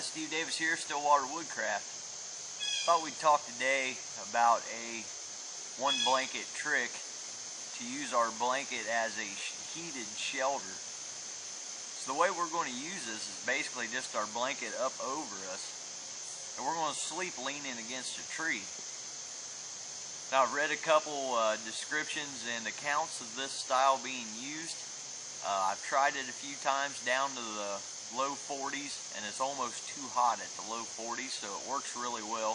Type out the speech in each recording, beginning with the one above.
Steve Davis here, Stillwater Woodcraft. Thought we'd talk today about a one blanket trick to use our blanket as a heated shelter. So the way we're going to use this is basically just our blanket up over us, and we're going to sleep leaning against a tree. Now, I've read a couple descriptions and accounts of this style being used. I've tried it a few times down to the low 40s, and it's almost too hot at the low 40s, so it works really well.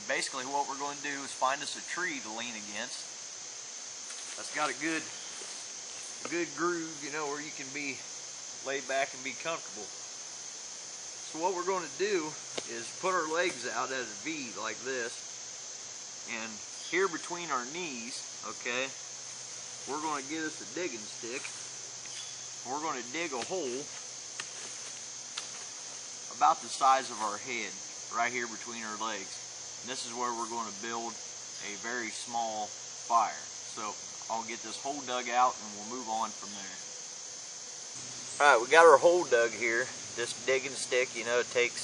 Basically what we're going to do is find us a tree to lean against that's got a good groove, you know, where you can be laid back and be comfortable. So what we're going to do is put our legs out at a V like this, and here between our knees, okay, we're going to get us a digging stick. We're going to dig a hole about the size of our head right here between our legs. And this is where we're going to build a very small fire. So I'll get this hole dug out and we'll move on from there. Alright, we got our hole dug here. This digging stick, you know, it takes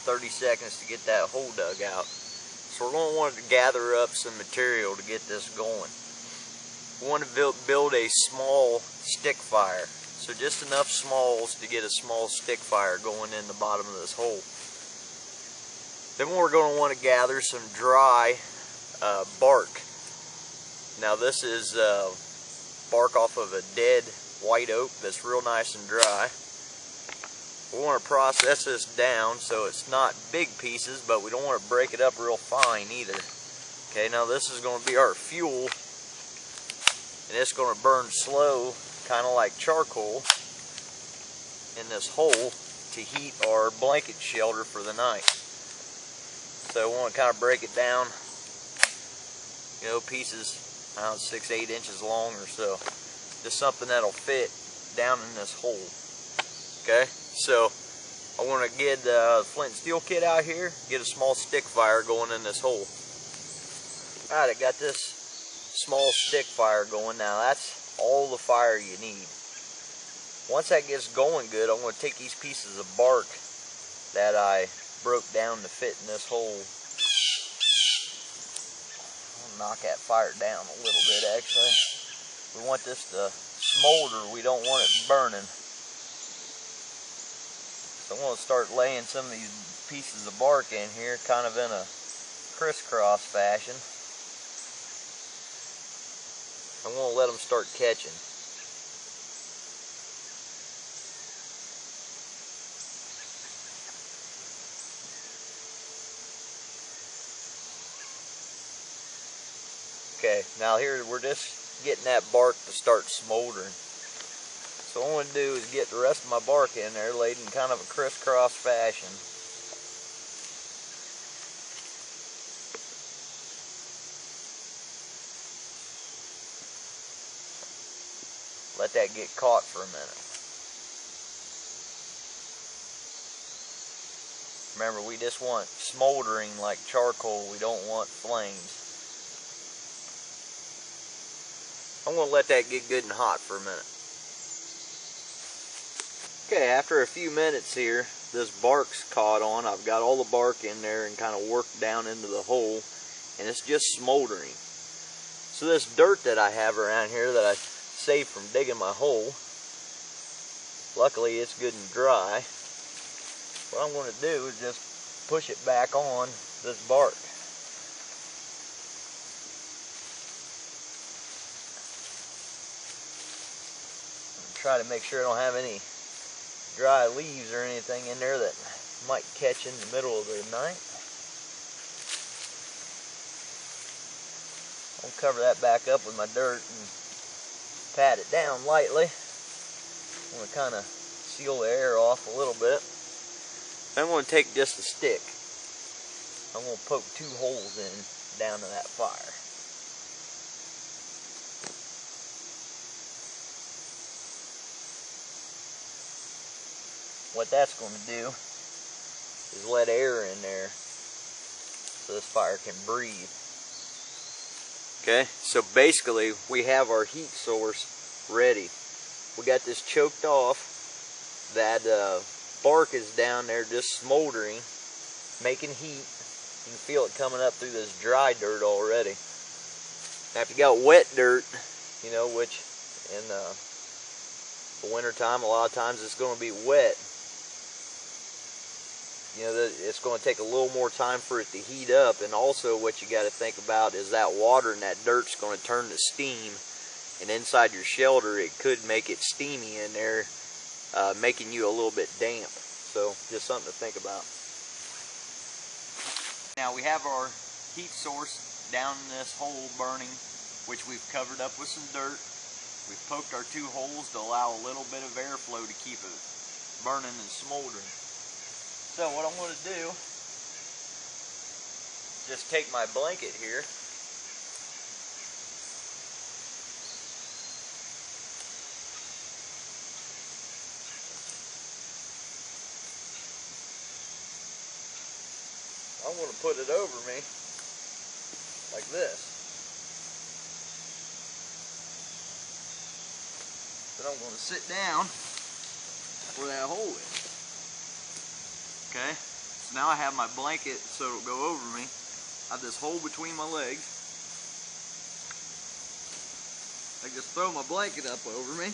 30 seconds to get that hole dug out. So we're going to want to gather up some material to get this going. We want to build a small stick fire. So just enough smalls to get a small stick fire going in the bottom of this hole. Then we're going to want to gather some dry bark. Now this is bark off of a dead white oak that's real nice and dry. We want to process this down so it's not big pieces, but we don't want to break it up real fine either. Okay, now this is going to be our fuel, and it's going to burn slow, kind of like charcoal, in this hole to heat our blanket shelter for the night. So we want to kind of break it down, you know, pieces, I don't know, 6-8 inches long or so. Just something that'll fit down in this hole. Okay, so I want to get the flint and steel kit out here, get a small stick fire going in this hole. Alright, I got this small stick fire going now. That's all the fire you need. Once that gets going good, I'm going to take these pieces of bark that I broke down to fit in this hole. I'll knock that fire down a little bit actually. We want this to smolder, we don't want it burning. So I'm going to start laying some of these pieces of bark in here kind of in a crisscross fashion. I'm going to let them start catching. Okay, now here we're just getting that bark to start smoldering. So what I'm going to do is get the rest of my bark in there laid in kind of a crisscross fashion. Let that get caught for a minute. Remember, we just want smoldering like charcoal. We don't want flames. I'm going to let that get good and hot for a minute. Okay, after a few minutes here, this bark's caught on. I've got all the bark in there and kind of worked down into the hole, and it's just smoldering. So this dirt that I have around here that I saved from digging my hole, luckily it's good and dry. What I'm going to do is just push it back on this bark. Try to make sure I don't have any dry leaves or anything in there that might catch in the middle of the night. I'll cover that back up with my dirt and pat it down lightly. I'm going to kind of seal the air off a little bit. I'm going to take just a stick. I'm going to poke 2 holes in down to that fire. What that's going to do is let air in there so this fire can breathe. Okay, so basically we have our heat source ready. We got this choked off. That spark is down there just smoldering, making heat. You can feel it coming up through this dry dirt already. Now if you got wet dirt, you know, which in the winter time a lot of times it's going to be wet, you know, it's going to take a little more time for it to heat up. And also what you got to think about is that water and that dirt's going to turn to steam, and inside your shelter it could make it steamy in there, making you a little bit damp. So just something to think about. Now we have our heat source down in this hole burning, which we've covered up with some dirt. We've poked our 2 holes to allow a little bit of airflow to keep it burning and smoldering. So what I'm going to do, just take my blanket here, I'm going to put it over me like this. Then I'm going to sit down where that hole is. Okay, so now I have my blanket so it'll go over me. I have this hole between my legs. I just throw my blanket up over me.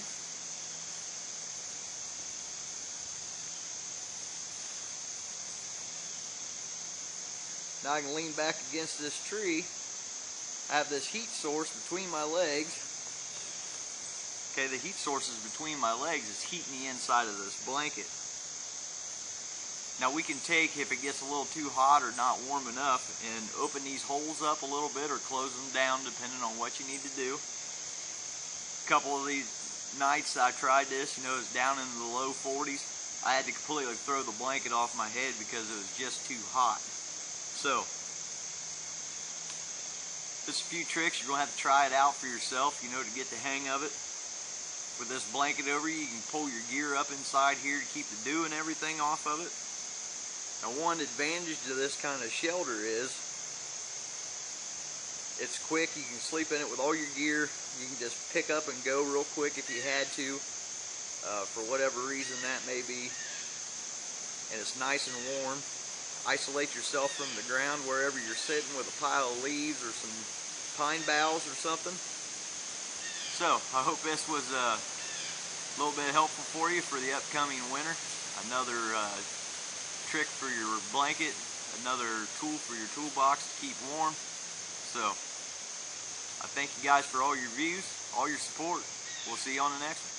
Now I can lean back against this tree. I have this heat source between my legs. Okay, the heat source is between my legs. It's heating the inside of this blanket. Now we can take, if it gets a little too hot or not warm enough, and open these holes up a little bit or close them down depending on what you need to do. A couple of these nights I tried this, you know, it was down into the low 40s. I had to completely throw the blanket off my head because it was just too hot. So, just a few tricks. You're going to have to try it out for yourself, you know, to get the hang of it. With this blanket over you, you can pull your gear up inside here to keep the dew and everything off of it. Now one advantage to this kind of shelter is it's quick. You can sleep in it with all your gear. You can just pick up and go real quick if you had to, for whatever reason that may be. And it's nice and warm. Isolate yourself from the ground wherever you're sitting with a pile of leaves or some pine boughs or something. So I hope this was a little bit helpful for you for the upcoming winter. Another trick for your blanket, another tool for your toolbox to keep warm. So I thank you guys for all your views, all your support. We'll see you on the next one.